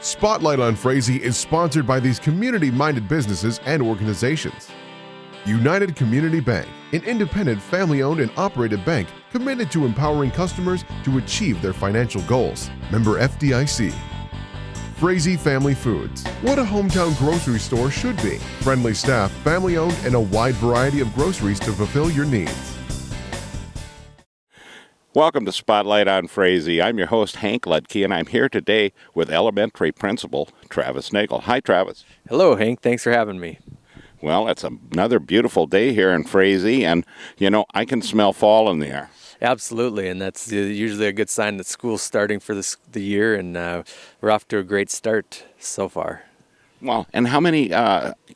Spotlight on Frazee is sponsored by these community-minded businesses and organizations. United Community Bank, an independent family-owned and operated bank committed to empowering customers to achieve their financial goals. Member FDIC. Frazee Family Foods, what a hometown grocery store should be. Friendly staff, family-owned, and a wide variety of groceries to fulfill your needs. Welcome to Spotlight on Frazee. I'm your host, Hank Ludke, and I'm here today with elementary principal Travis Nagel. Hi, Travis. Hello, Hank. Thanks for having me. Well, it's another beautiful day here in Frazee, and, I can smell fall in the air. Absolutely, and that's usually a good sign that school's starting for the year, and we're off to a great start so far. Well, and how many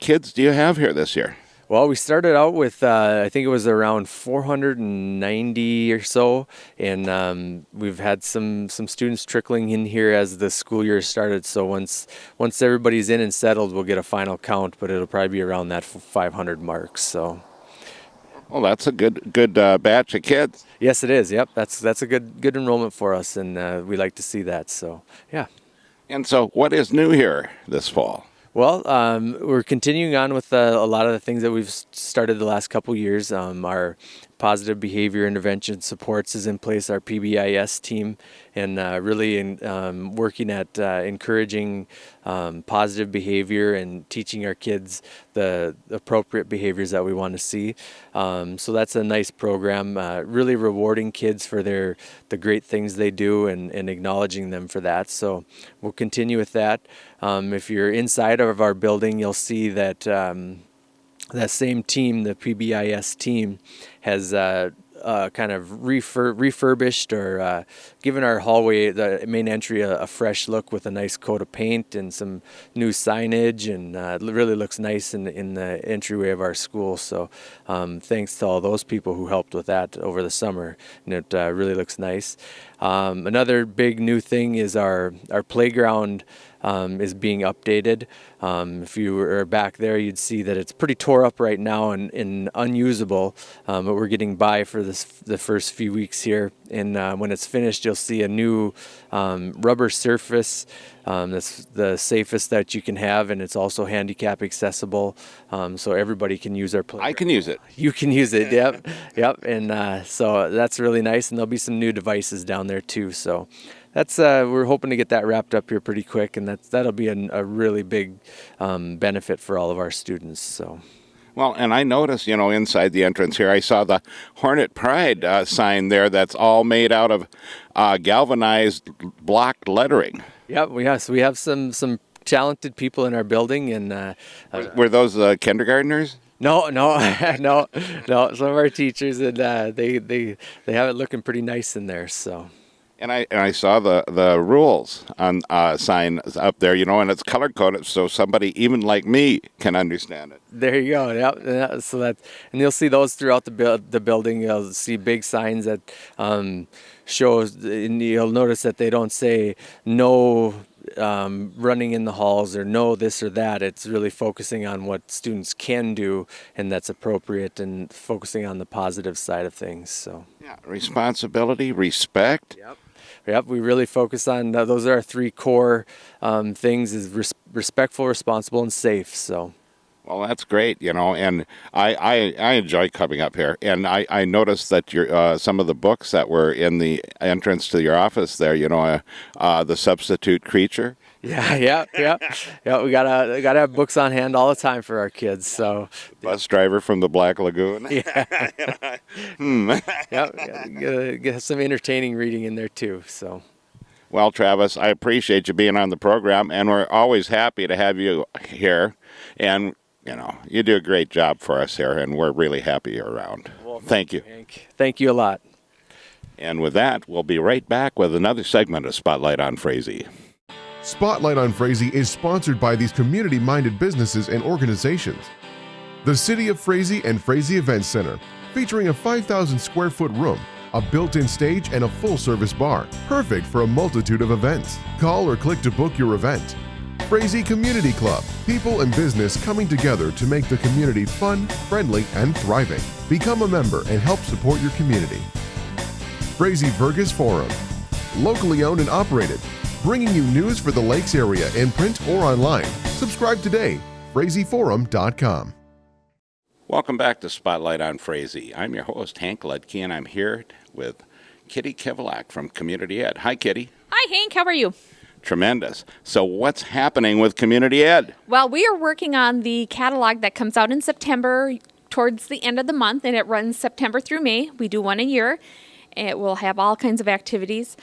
kids do you have here this year? Well, we started out with, I think it was around 490 or so, and we've had some students trickling in here as the school year started, so once everybody's in and settled, we'll get a final count, but it'll probably be around that 500 mark, so. Well, that's a good batch of kids. Yes, it is, yep, that's a good enrollment for us, and we like to see that, so, yeah. And so, what is new here this fall? Well, we're continuing on with a lot of the things that we've started the last couple years. Our positive behavior intervention supports is in place, our PBIS team, and really working at encouraging positive behavior and teaching our kids the appropriate behaviors that we want to see. So that's a nice program, really rewarding kids for the great things they do and acknowledging them for that. So we'll continue with that. If you're inside of our building, you'll see that that same team, the PBIS team, has kind of refurbished or given our hallway, the main entry, a fresh look with a nice coat of paint and some new signage, and it really looks nice in the entryway of our school. So thanks to all those people who helped with that over the summer, and it really looks nice. Another big new thing is our playground is being updated. If you were back there, you'd see that it's pretty tore up right now and unusable, but we're getting by for the first few weeks here. And when it's finished, you'll see a new rubber surface that's the safest that you can have, and it's also handicap accessible, so everybody can use our playground. I can use it. You can use it, yep. And so that's really nice, and there'll be some new devices down there too. So that's we're hoping to get that wrapped up here pretty quick, and that'll be a really big benefit for all of our students. So. Well, and I noticed, inside the entrance here, I saw the Hornet Pride sign there that's all made out of galvanized block lettering. Yep, we have some talented people in our building, and were those kindergartners? No. Some of our teachers, and they have it looking pretty nice in there. So. And I saw the rules on sign up there, and it's color coded so somebody even like me can understand it. There you go. Yep. So and you'll see those throughout the building. You'll see big signs that shows, and you'll notice that they don't say no running in the halls or no this or that. It's really focusing on what students can do, and that's appropriate, and focusing on the positive side of things. So. Yeah, responsibility, respect. Yep, we really focus on those are our three core things: is respectful, responsible, and safe. So. Well, that's great, and I enjoy coming up here. And I noticed that some of the books that were in the entrance to your office there, the substitute creature. Yeah. We gotta have books on hand all the time for our kids. So. Bus driver from the Black Lagoon. Yeah. Yep. Get some entertaining reading in there too. So. Well, Travis, I appreciate you being on the program, and we're always happy to have you here. And you do a great job for us here, and we're really happy you're around. Well, thank you. Hank. Thank you a lot. And with that, we'll be right back with another segment of Spotlight on Frazee. Spotlight on Frazee is sponsored by these community-minded businesses and organizations. The City of Frazee and Frazee Events Center, featuring a 5,000 square foot room, a built-in stage, and a full-service bar, perfect for a multitude of events. Call or click to book your event. Frazee Community Club, people and business coming together to make the community fun, friendly, and thriving. Become a member and help support your community. Frazee Vergas Forum, locally owned and operated. bringing you news for the Lakes area in print or online. Subscribe today. FrazeeForum.com. Welcome back to Spotlight on Frazee. I'm your host, Hank Ledke, and I'm here with Kitti Kivi-Lex from Community Ed. Hi, Kitti. Hi, Hank. How are you? Tremendous. So what's happening with Community Ed? Well, we are working on the catalog that comes out in September towards the end of the month, and it runs September through May. We do one a year. It will have all kinds of activities.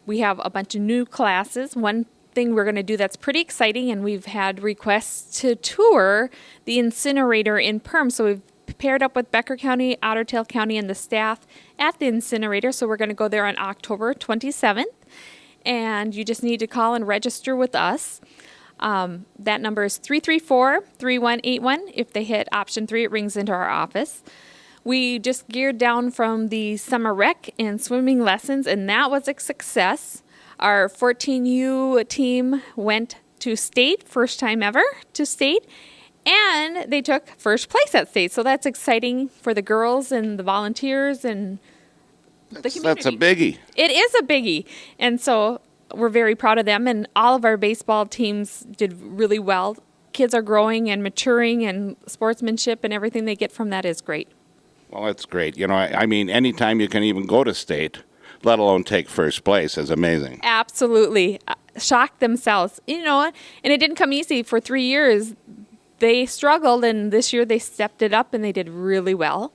We have a bunch of new classes. One thing we're going to do that's pretty exciting, and we've had requests to tour the incinerator in Perm. So we've paired up with Becker County, Otter Tail County, and the staff at the incinerator. So we're going to go there on October 27th. And you just need to call and register with us. That number is 334-3181. If they hit option 3, it rings into our office. We just geared down from the summer rec and swimming lessons, and that was a success. Our 14U team went to state, first time ever to state, and they took first place at state. So that's exciting for the girls and the volunteers and the community. That's a biggie. It is a biggie. And so we're very proud of them, and all of our baseball teams did really well. Kids are growing and maturing, and sportsmanship and everything they get from that is great. Well, that's great. You know, I mean, anytime you can even go to state, let alone take first place, is amazing. Absolutely. Shocked themselves. You know, and it didn't come easy. For 3 years, they struggled, and this year they stepped it up, and they did really well.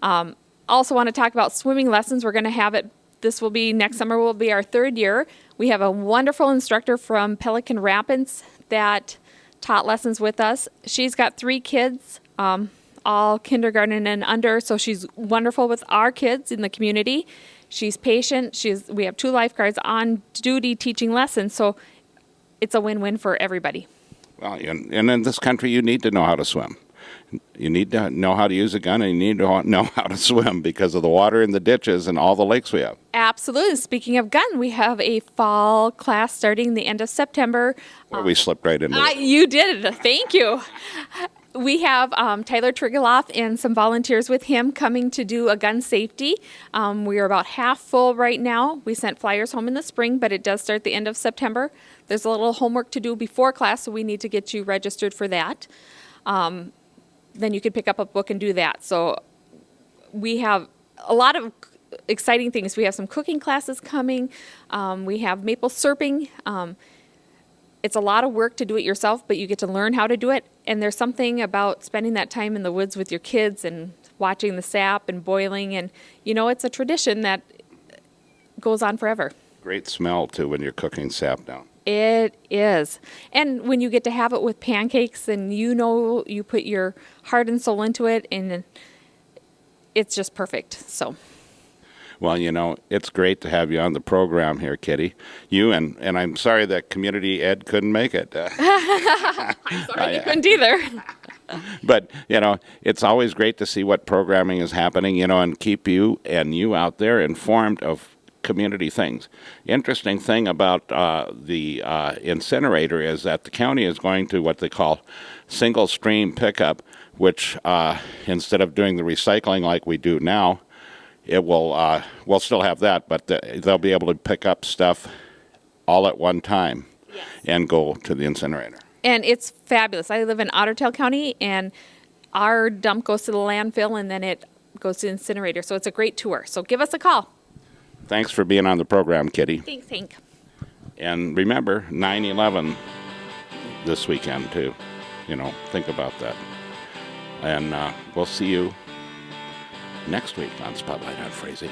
Also want to talk about swimming lessons. We're going to have it. This will be next summer will be our 3rd year. We have a wonderful instructor from Pelican Rapids that taught lessons with us. She's got 3 kids, all kindergarten and under, so she's wonderful with our kids in the community. She's patient. We have 2 lifeguards on duty teaching lessons, so it's a win-win for everybody. Well, and in this country, you need to know how to swim. You need to know how to use a gun, and you need to know how to swim because of the water in the ditches and all the lakes we have. Absolutely. Speaking of gun, we have a fall class starting the end of September. Well, we slipped right into it. You did. Thank you. We have Tyler Triggeloff and some volunteers with him coming to do a gun safety. We are about half full right now. We sent flyers home in the spring, but it does start the end of September. There's a little homework to do before class, so we need to get you registered for that. Then you could pick up a book and do that. So we have a lot of exciting things. We have some cooking classes coming. We have maple syruping. It's a lot of work to do it yourself, but you get to learn how to do it. And there's something about spending that time in the woods with your kids and watching the sap and boiling. And, you know, it's a tradition that goes on forever. Great smell, too, when you're cooking sap down. It is. And when you get to have it with pancakes and you know you put your heart and soul into it, and it's just perfect. So. Well, you know, it's great to have you on the program here, Kitti. You and I'm sorry that Community Ed couldn't make it. I'm sorry you couldn't either. But, you know, it's always great to see what programming is happening, you know, and keep you out there informed of community things. Interesting thing about the incinerator is that the county is going to what they call single stream pickup, which instead of doing the recycling like we do now, it will we'll still have that, but they'll be able to pick up stuff all at one time. Yes. And go to the incinerator. And it's fabulous. I live in Otter Tail County, and our dump goes to the landfill, and then it goes to the incinerator. So it's a great tour. So give us a call. Thanks for being on the program, Kitti. Thanks, Hank. And remember, 9/11 this weekend, too. You know, think about that. And we'll see you next week on Spotlight on Frazee.